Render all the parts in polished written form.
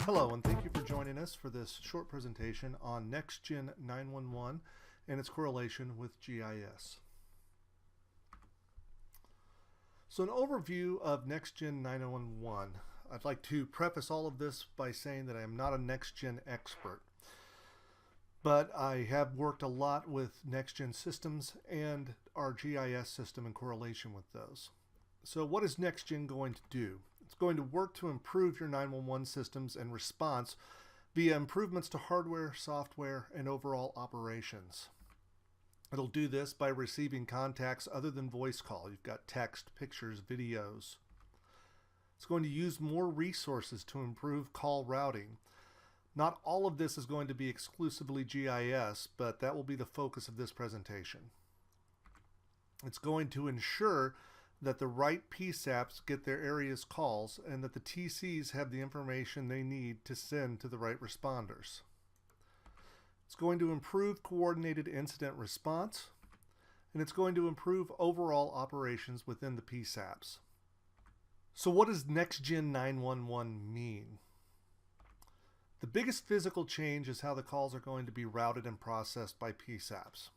Hello, and thank you for joining us for this short presentation on NextGen 911 and its correlation with GIS. So an overview of NextGen 911. I'd like to preface all of this by saying that I am not a NextGen expert, but I have worked a lot with NextGen systems and our GIS system in correlation with those. So what is NextGen going to do? It's going to work to improve your 911 systems and response via improvements to hardware, software, and overall operations. It'll do this by receiving contacts other than voice call. You've got text, pictures, videos. It's going to use more resources to improve call routing. Not all of this is going to be exclusively GIS, but that will be the focus of this presentation. It's going to ensure that the right PSAPs get their area's calls and that the TCs have the information they need to send to the right responders. It's going to improve coordinated incident response, and it's going to improve overall operations within the PSAPs. So what does NextGen 911 mean? The biggest physical change is how the calls are going to be routed and processed by PSAPs.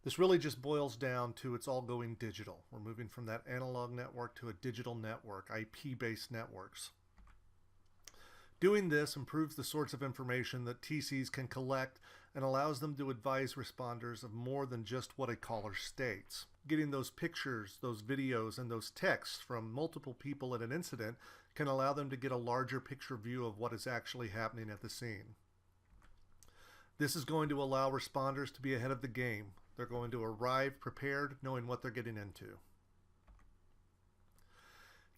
This really just boils down to it's all going digital. We're moving from that analog network to a digital network, IP-based networks. Doing this improves the sorts of information that TCs can collect and allows them to advise responders of more than just what a caller states. Getting those pictures, those videos, and those texts from multiple people at an incident can allow them to get a larger picture view of what is actually happening at the scene. This is going to allow responders to be ahead of the game. They're going to arrive prepared, knowing what they're getting into.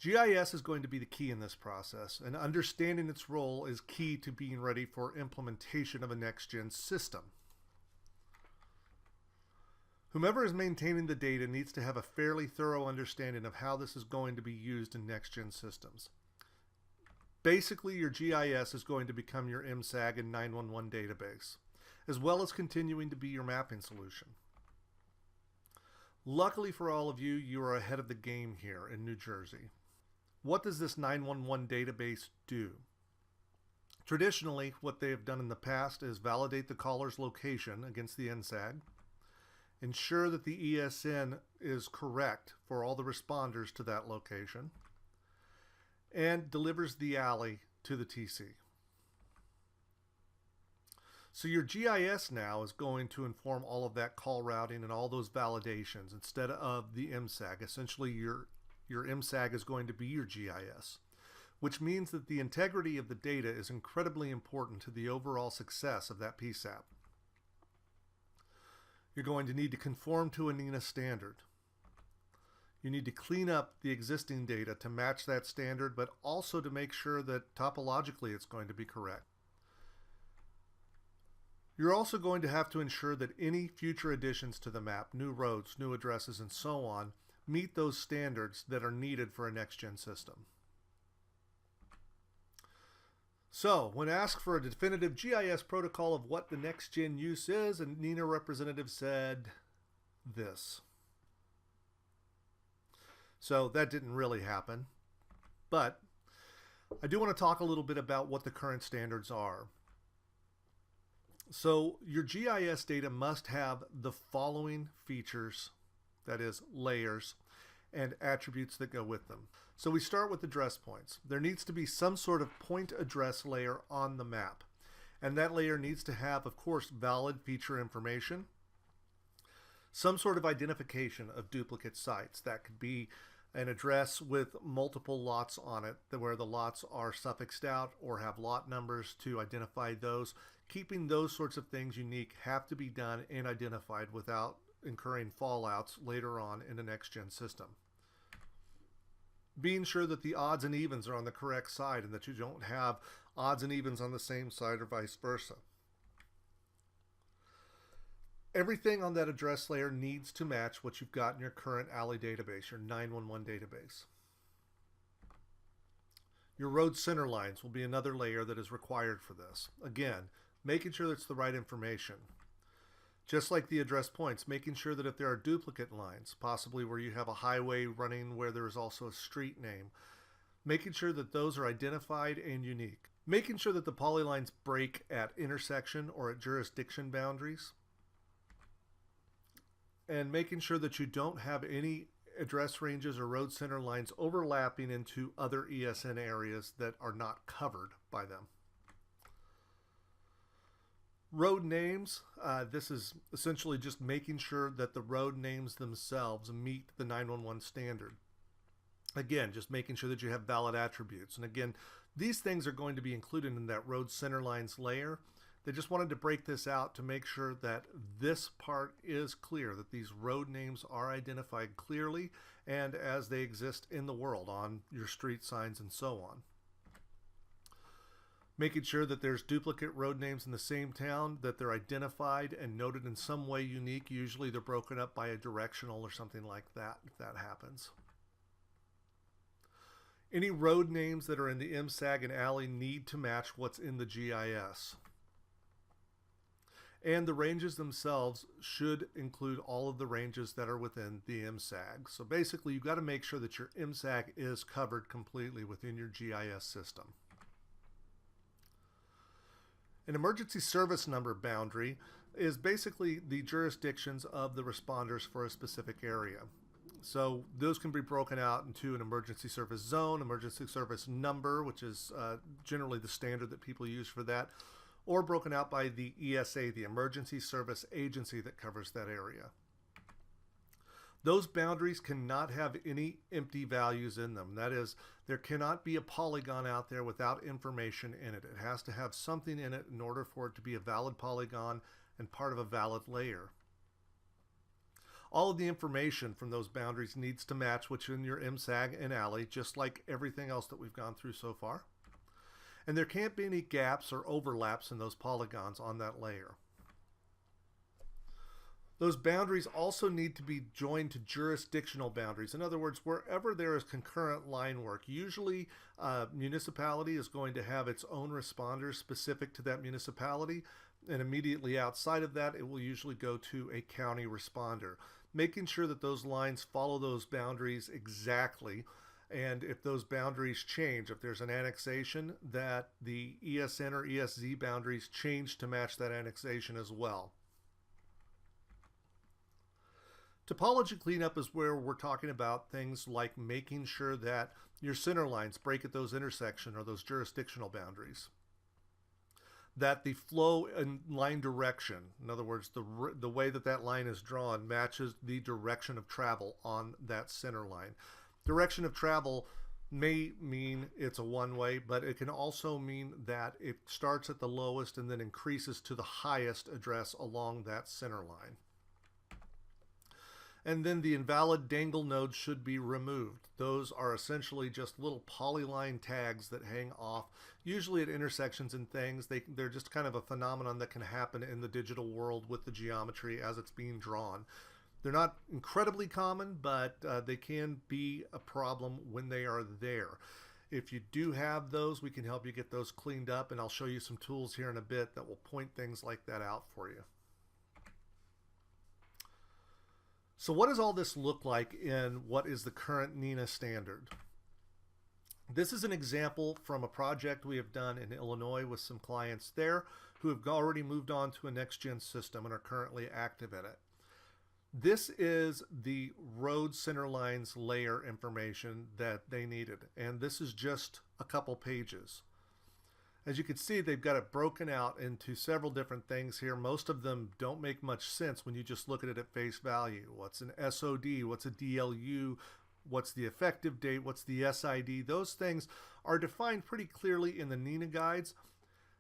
GIS is going to be the key in this process, and understanding its role is key to being ready for implementation of a next-gen system. Whomever is maintaining the data needs to have a fairly thorough understanding of how this is going to be used in next-gen systems. Basically, your GIS is going to become your MSAG and 911 database, as well as continuing to be your mapping solution. Luckily for all of you, you are ahead of the game here in New Jersey. What does this 911 database do? Traditionally, what they have done in the past is validate the caller's location against the NSAG, ensure that the ESN is correct for all the responders to that location, and delivers the alley to the TC. So your GIS now is going to inform all of that call routing and all those validations instead of the MSAG. Essentially, your MSAG is going to be your GIS, which means that the integrity of the data is incredibly important to the overall success of that PSAP. You're going to need to conform to a NENA standard. You need to clean up the existing data to match that standard, but also to make sure that topologically it's going to be correct. You're also going to have to ensure that any future additions to the map, new roads, new addresses, and so on, meet those standards that are needed for a next-gen system. So, when asked for a definitive GIS protocol of what the next-gen use is, a NENA representative said this. So that didn't really happen, but I do want to talk a little bit about what the current standards are. So your GIS data must have the following features, that is layers, and attributes that go with them. So we start with address points. There needs to be some sort of point address layer on the map. And that layer needs to have, of course, valid feature information, some sort of identification of duplicate sites. That could be an address with multiple lots on it, where the lots are suffixed out or have lot numbers to identify those. Keeping those sorts of things unique have to be done and identified without incurring fallouts later on in the next-gen system. Being sure that the odds and evens are on the correct side and that you don't have odds and evens on the same side or vice versa. Everything on that address layer needs to match what you've got in your current alley database, your 911 database. Your road center lines will be another layer that is required for this. Again, making sure that it's the right information. Just like the address points, making sure that if there are duplicate lines, possibly where you have a highway running where there is also a street name, making sure that those are identified and unique. Making sure that the polylines break at intersection or at jurisdiction boundaries, and making sure that you don't have any address ranges or road center lines overlapping into other ESN areas that are not covered by them. Road names, this is essentially just making sure that the road names themselves meet the 911 standard. Again, just making sure that you have valid attributes. And again, these things are going to be included in that road center lines layer. They just wanted to break this out to make sure that this part is clear, that these road names are identified clearly and as they exist in the world on your street signs and so on. Making sure that there's duplicate road names in the same town, that they're identified and noted in some way unique. Usually they're broken up by a directional or something like that, if that happens. Any road names that are in the MSAG and alley need to match what's in the GIS. And the ranges themselves should include all of the ranges that are within the MSAG. So basically, you've got to make sure that your MSAG is covered completely within your GIS system. An emergency service number boundary is basically the jurisdictions of the responders for a specific area. So those can be broken out into an emergency service zone, emergency service number, which is generally the standard that people use for that, or broken out by the ESA, the emergency service agency that covers that area. Those boundaries cannot have any empty values in them. That is, there cannot be a polygon out there without information in it. It has to have something in it in order for it to be a valid polygon and part of a valid layer. All of the information from those boundaries needs to match what's in your MSAG and alley, just like everything else that we've gone through so far. And there can't be any gaps or overlaps in those polygons on that layer. Those boundaries also need to be joined to jurisdictional boundaries. In other words, wherever there is concurrent line work, usually a municipality is going to have its own responders specific to that municipality, and immediately outside of that, it will usually go to a county responder. Making sure that those lines follow those boundaries exactly, and if those boundaries change, if there's an annexation, that the ESN or ESZ boundaries change to match that annexation as well. Topology cleanup is where we're talking about things like making sure that your center lines break at those intersection or those jurisdictional boundaries. That the flow and line direction, in other words, the way that that line is drawn matches the direction of travel on that center line. Direction of travel may mean it's a one-way, but it can also mean that it starts at the lowest and then increases to the highest address along that center line. And then the invalid dangle nodes should be removed. Those are essentially just little polyline tags that hang off, usually at intersections and things. They're just kind of a phenomenon that can happen in the digital world with the geometry as it's being drawn. They're not incredibly common, but they can be a problem when they are there. If you do have those, we can help you get those cleaned up, and I'll show you some tools here in a bit that will point things like that out for you. So what does all this look like in what is the current NENA standard? This is an example from a project we have done in Illinois with some clients there who have already moved on to a next-gen system and are currently active in it. This is the road center lines layer information that they needed, and this is just a couple pages. As you can see, they've got it broken out into several different things here. Most of them don't make much sense when you just look at it at face value. What's an SOD? What's a DLU? What's the effective date? What's the SID? Those things are defined pretty clearly in the NENA guides.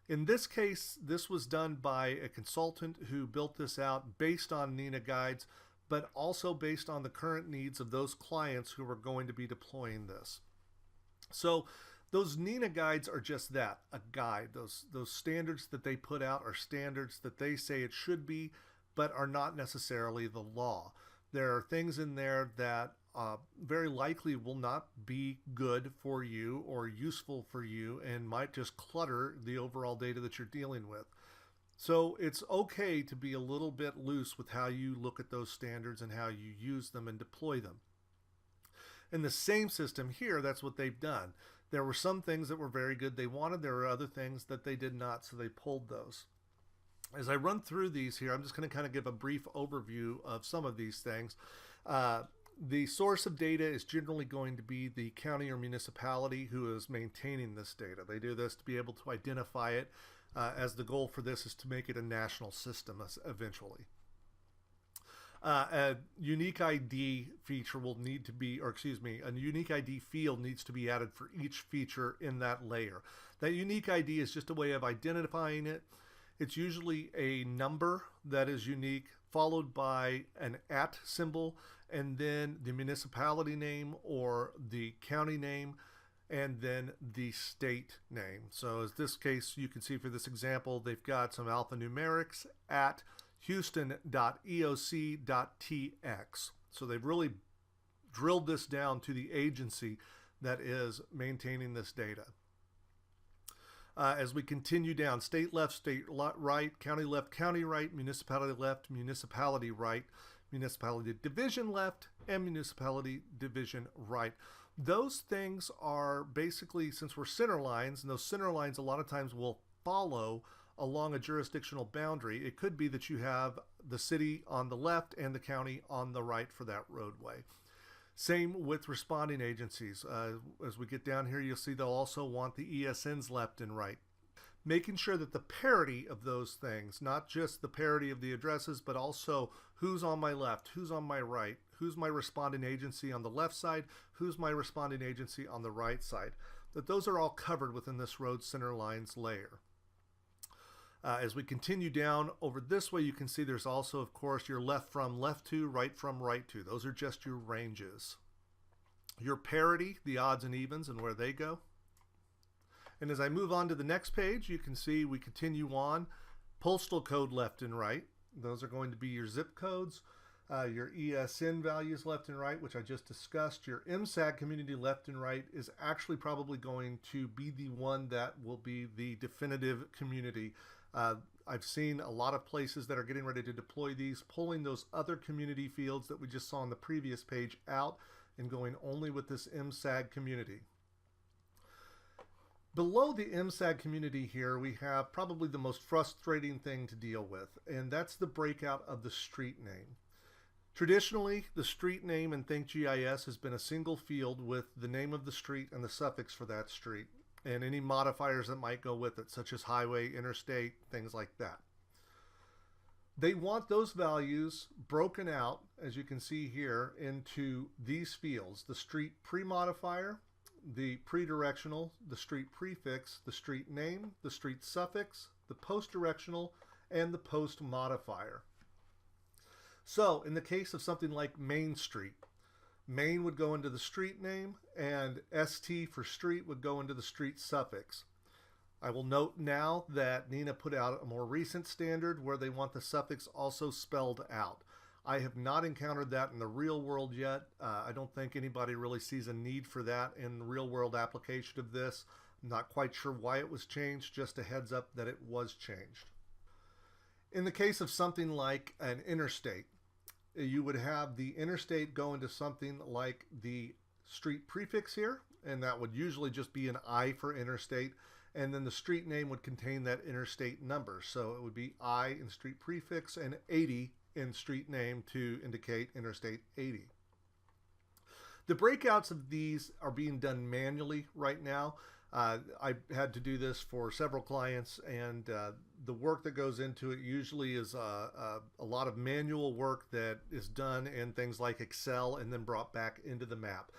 In this case, this was done by a consultant who built this out based on NENA guides, but also based on the current needs of those clients who are going to be deploying this. So those NENA guides are just that, a guide. Those standards that they put out are standards that they say it should be, but are not necessarily the law. There are things in there that very likely will not be good for you or useful for you and might just clutter the overall data that you're dealing with. So it's okay to be a little bit loose with how you look at those standards and how you use them and deploy them. In the same system here, that's what they've done. There were some things that were very good they wanted. There were other things that they did not, so they pulled those. As I run through these here, I'm just going to kind of give a brief overview of some of these things. The source of data is generally going to be the county or municipality who is maintaining this data. They do this to be able to identify it, as the goal for this is to make it a national system eventually. A unique ID feature will need to be, or excuse me, a unique ID field needs to be added for each feature in that layer. That unique ID is just a way of identifying it. It's usually a number that is unique, followed by an @ symbol, and then the municipality name or the county name, and then the state name. So as this case, you can see for this example, they've got some alphanumerics at houston.eoc.tx. So they've really drilled this down to the agency that is maintaining this data. As we continue down, state left, state right, county left, county right, municipality left, municipality right, municipality division left, and municipality division right. Those things are basically, since we're center lines, and those center lines a lot of times will follow along a jurisdictional boundary. It could be that you have the city on the left and the county on the right for that roadway. Same with responding agencies. As we get down here, you'll see they'll also want the ESNs left and right. Making sure that the parity of those things, not just the parity of the addresses, but also who's on my left, who's on my right, who's my responding agency on the left side, who's my responding agency on the right side, that those are all covered within this road center lines layer. As we continue down over this way, you can see there's also, of course, your left from left to, right from right to. Those are just your ranges. Your parity, the odds and evens and where they go. And as I move on to the next page, you can see we continue on. Postal code left and right. Those are going to be your zip codes. Your ESN values left and right, which I just discussed. Your MSAG community left and right is actually probably going to be the one that will be the definitive community. I've seen a lot of places that are getting ready to deploy these, pulling those other community fields that we just saw on the previous page out and going only with this MSAG community. Below the MSAG community here, we have probably the most frustrating thing to deal with, and that's the breakout of the street name. Traditionally, the street name in Think GIS has been a single field with the name of the street and the suffix for that street, and any modifiers that might go with it, such as highway, interstate, things like that. They want those values broken out, as you can see here, into these fields: the street pre-modifier, the pre-directional, the street prefix, the street name, the street suffix, the post-directional, and the post-modifier. So in the case of something like Main Street, Main would go into the street name, and ST for street would go into the street suffix. I will note now that NENA put out a more recent standard where they want the suffix also spelled out. I have not encountered that in the real world yet. I don't think anybody really sees a need for that in the real world application of this. I'm not quite sure why it was changed, just a heads up that it was changed. In the case of something like an interstate, you would have the interstate go into something like the street prefix here, and that would usually just be an I for interstate, and then the street name would contain that interstate number. So it would be I in street prefix and 80 in street name to indicate interstate 80. The breakouts of these are being done manually right now. I had to do this for several clients, and the work that goes into it usually is a lot of manual work that is done in things like Excel and then brought back into the map.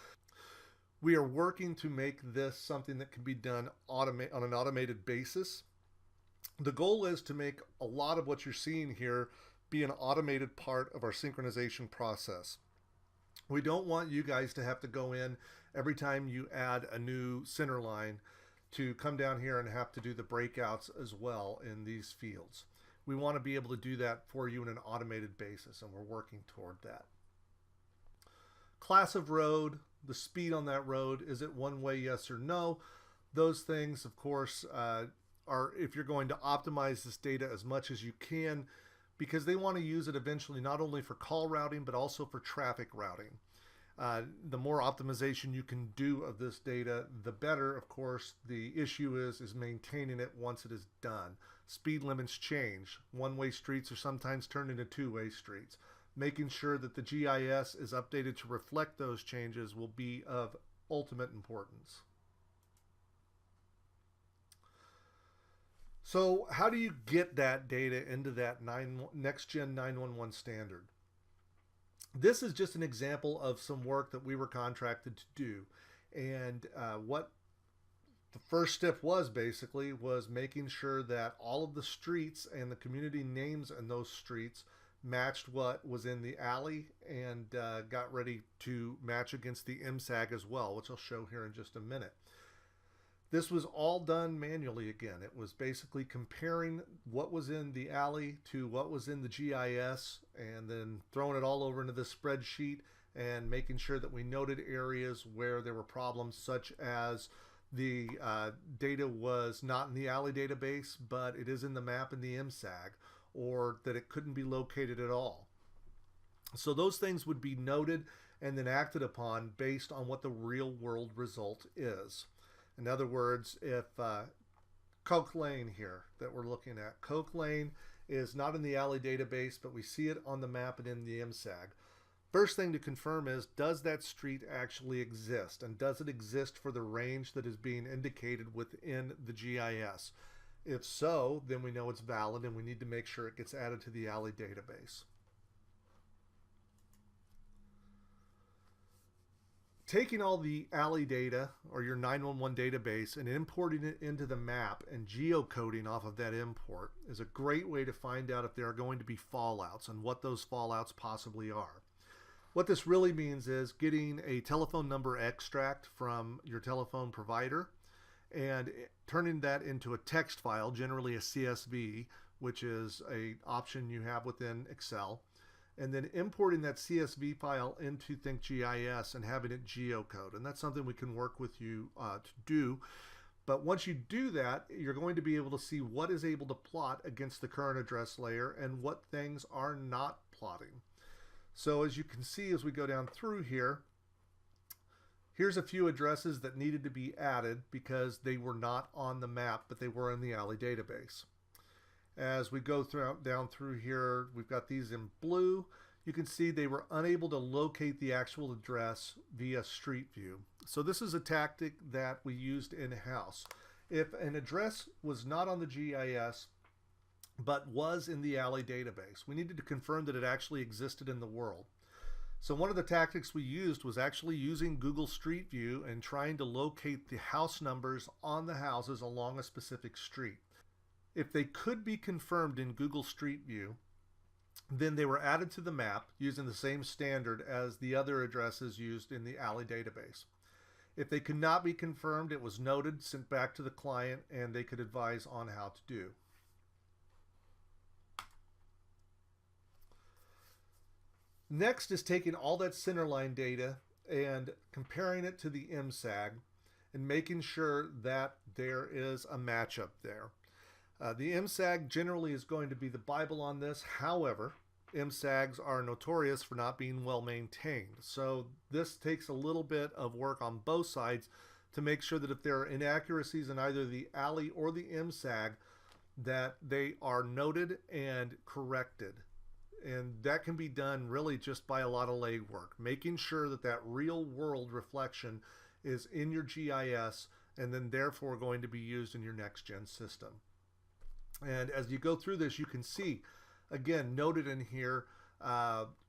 We are working to make this something that can be done on an automated basis. The goal is to make a lot of what you're seeing here be an automated part of our synchronization process. We don't want you guys to have to go in every time you add a new center line to come down here and have to do the breakouts as well in these fields. We want to be able to do that for you on an automated basis, and we're working toward that. Class of road, the speed on that road, is it one way, yes or no? Those things, of course, are if you're going to optimize this data as much as you can, because they want to use it eventually not only for call routing but also for traffic routing. The more optimization you can do of this data, the better. Of course, the issue is maintaining it once it is done. Speed limits change. One-way streets are sometimes turned into two-way streets. Making sure that the GIS is updated to reflect those changes will be of ultimate importance. So how do you get that data into that next-gen 911 standard? This is just an example of some work that we were contracted to do. And what the first step was basically was making sure that all of the streets and the community names in those streets matched what was in the alley, and got ready to match against the MSAG as well, which I'll show here in just a minute. This was all done manually again. It was basically comparing what was in the alley to what was in the GIS, and then throwing it all over into the spreadsheet and making sure that we noted areas where there were problems, such as the data was not in the alley database, but it is in the map in the MSAG, or that it couldn't be located at all. So those things would be noted and then acted upon based on what the real world result is. In other words, if Coke Lane here that we're looking at, Coke Lane is not in the alley database, but we see it on the map and in the MSAG. First thing to confirm is, does that street actually exist? And does it exist for the range that is being indicated within the GIS? If so, then we know it's valid and we need to make sure it gets added to the alley database. Taking all the alley data or your 911 database and importing it into the map and geocoding off of that import is a great way to find out if there are going to be fallouts and what those fallouts possibly are. What this really means is getting a telephone number extract from your telephone provider and turning that into a text file, generally a CSV, which is an option you have within Excel, and then importing that CSV file into ThinkGIS and having it geocode. And that's something we can work with you to do. But once you do that, you're going to be able to see what is able to plot against the current address layer and what things are not plotting. So as you can see, as we go down through here, here's a few addresses that needed to be added because they were not on the map, but they were in the alley database. As we go down through here, we've got these in blue. You can see they were unable to locate the actual address via Street View. So this is a tactic that we used in-house. If an address was not on the GIS, but was in the alley database, we needed to confirm that it actually existed in the world. So one of the tactics we used was actually using Google Street View and trying to locate the house numbers on the houses along a specific street. If they could be confirmed in Google Street View, then they were added to the map using the same standard as the other addresses used in the alley database. If they could not be confirmed, it was noted, sent back to the client, and they could advise on how to do. Next is taking all that centerline data and comparing it to the MSAG and making sure that there is a matchup there. The MSAG generally is going to be the Bible on this. However, MSAGs are notorious for not being well maintained. So this takes a little bit of work on both sides to make sure that if there are inaccuracies in either the alley or the MSAG, that they are noted and corrected. And that can be done really just by a lot of legwork, making sure that that real world reflection is in your GIS and then therefore going to be used in your next gen system. And as you go through this, you can see, again, noted in here,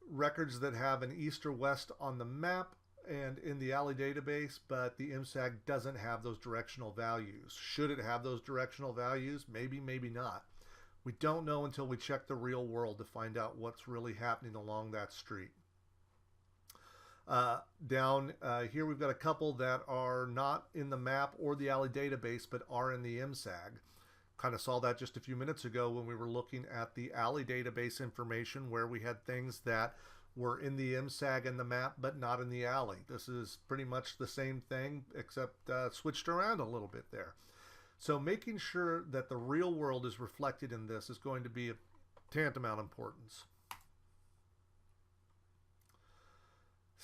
records that have an east or west on the map and in the alley database, but the MSAG doesn't have those directional values. Should it have those directional values? Maybe, maybe not. We don't know until we check the real world to find out what's really happening along that street. Down here, we've got a couple that are not in the map or the alley database, but are in the MSAG. Kind of saw that just a few minutes ago when we were looking at the alley database information where we had things that were in the MSAG and the map, but not in the alley. This is pretty much the same thing, except switched around a little bit there. So making sure that the real world is reflected in this is going to be of tantamount importance.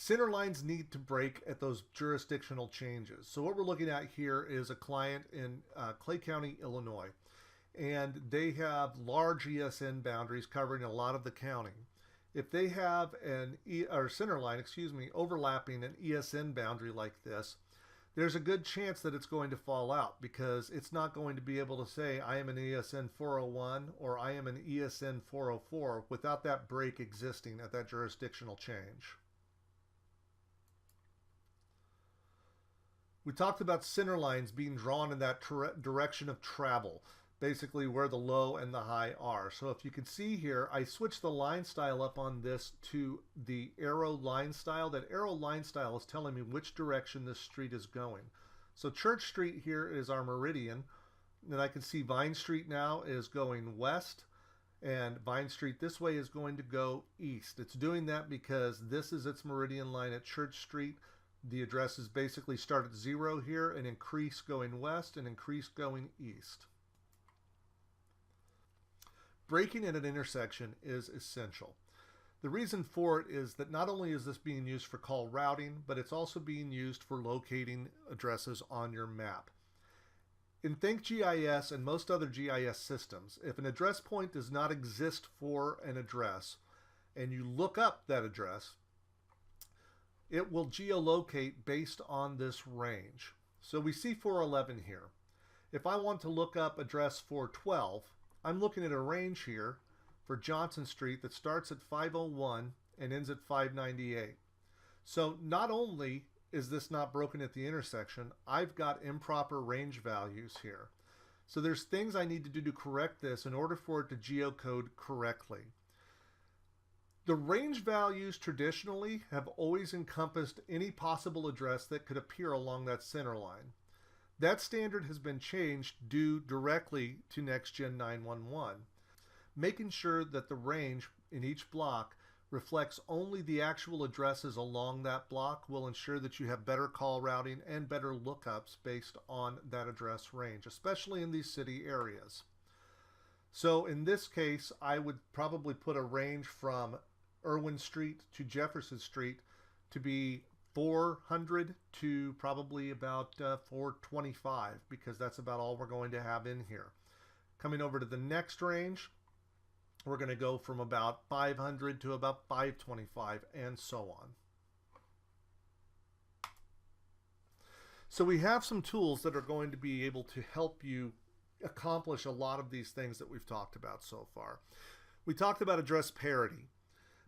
Centrelines need to break at those jurisdictional changes. So what we're looking at here is a client in Clay County, Illinois, and they have large ESN boundaries covering a lot of the county. If they have an Centerline, overlapping an ESN boundary like this, there's a good chance that it's going to fall out because it's not going to be able to say I am an ESN 401 or I am an ESN 404 without that break existing at that jurisdictional change. We talked about center lines being drawn in that direction of travel, basically where the low and the high are. So if you can see here, I switched the line style up on this to the arrow line style. That arrow line style is telling me which direction this street is going. So Church Street here is our meridian. Then I can see Vine Street now is going west, and Vine Street this way is going to go east. It's doing that because this is its meridian line at Church Street. The addresses basically start at 0 here and increase going west and increase going east. Breaking at an intersection is essential. The reason for it is that not only is this being used for call routing, but it's also being used for locating addresses on your map. In Think GIS and most other GIS systems, if an address point does not exist for an address and you look up that address, it will geolocate based on this range. So we see 411 here. If I want to look up address 412, I'm looking at a range here for Johnson Street that starts at 501 and ends at 598. So not only is this not broken at the intersection, I've got improper range values here. So there's things I need to do to correct this in order for it to geocode correctly. The range values traditionally have always encompassed any possible address that could appear along that center line. That standard has been changed due directly to NextGen 911, making sure that the range in each block reflects only the actual addresses along that block will ensure that you have better call routing and better lookups based on that address range, especially in these city areas. So in this case, I would probably put a range from Irwin Street to Jefferson Street to be 400 to probably about 425, because that's about all we're going to have in here. Coming over to the next range, we're going to go from about 500 to about 525 and so on. So we have some tools that are going to be able to help you accomplish a lot of these things that we've talked about so far. We talked about address parity.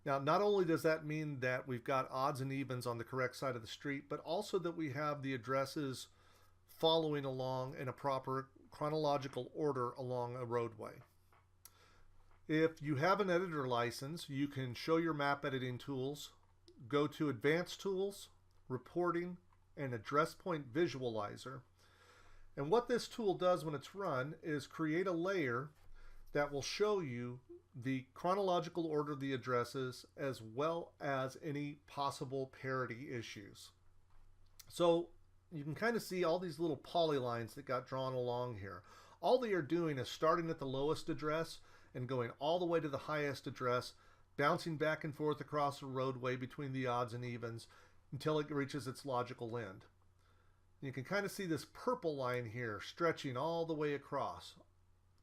Now, not only does that mean that we've got odds and evens on the correct side of the street, but also that we have the addresses following along in a proper chronological order along a roadway. If you have an editor license, you can show your map editing tools, go to Advanced Tools, Reporting, and Address Point Visualizer. And what this tool does when it's run is create a layer that will show you the chronological order of the addresses as well as any possible parity issues. So you can kind of see all these little polylines that got drawn along here. All they are doing is starting at the lowest address and going all the way to the highest address, bouncing back and forth across the roadway between the odds and evens until it reaches its logical end. You can kind of see this purple line here stretching all the way across.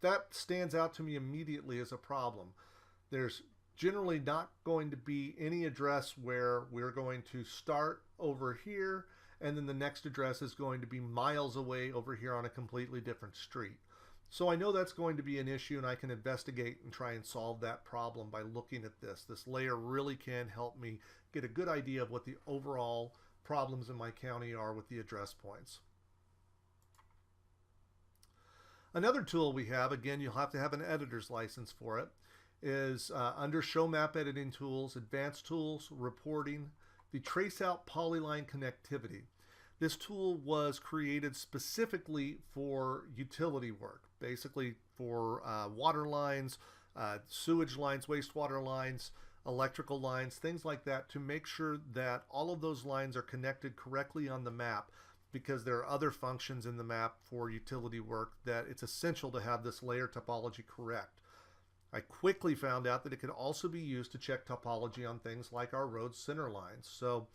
That stands out to me immediately as a problem. There's generally not going to be any address where we're going to start over here and then the next address is going to be miles away over here on a completely different street. So I know that's going to be an issue, and I can investigate and try and solve that problem by looking at this. This layer really can help me get a good idea of what the overall problems in my county are with the address points. Another tool we have, again, you'll have to have an editor's license for it, is under Show Map Editing Tools, Advanced Tools, Reporting, the Traceout Polyline Connectivity. This tool was created specifically for utility work, basically for water lines, sewage lines, wastewater lines, electrical lines, things like that, to make sure that all of those lines are connected correctly on the map, because there are other functions in the map for utility work that it's essential to have this layer topology correct. I quickly found out that it could also be used to check topology on things like our road center lines. So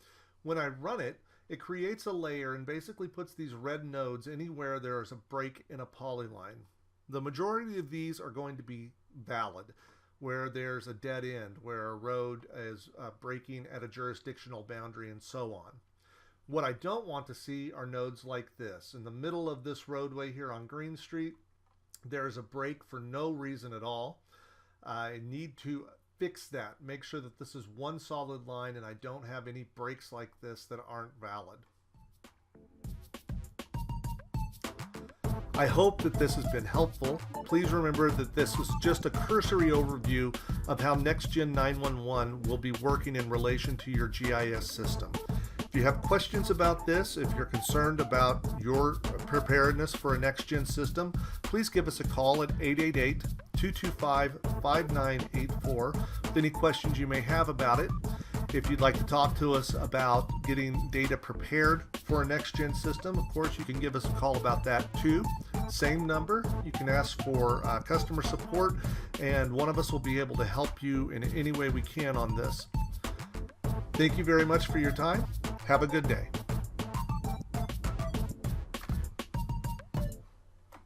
when I run it, it creates a layer and basically puts these red nodes anywhere there is a break in a polyline. The majority of these are going to be valid, where there's a dead end, where a road is breaking at a jurisdictional boundary, and so on. What I don't want to see are nodes like this. In the middle of this roadway here on Green Street, there's a break for no reason at all. I need to fix that, make sure that this is one solid line and I don't have any breaks like this that aren't valid. I hope that this has been helpful. Please remember that this was just a cursory overview of how NextGen 911 will be working in relation to your GIS system. If you have questions about this, if you're concerned about your preparedness for a NextGen system, please give us a call at 888-225-5984 with any questions you may have about it. If you'd like to talk to us about getting data prepared for a NextGen system, of course, you can give us a call about that too. Same number. You can ask for customer support, and one of us will be able to help you in any way we can on this. Thank you very much for your time. Have a good day.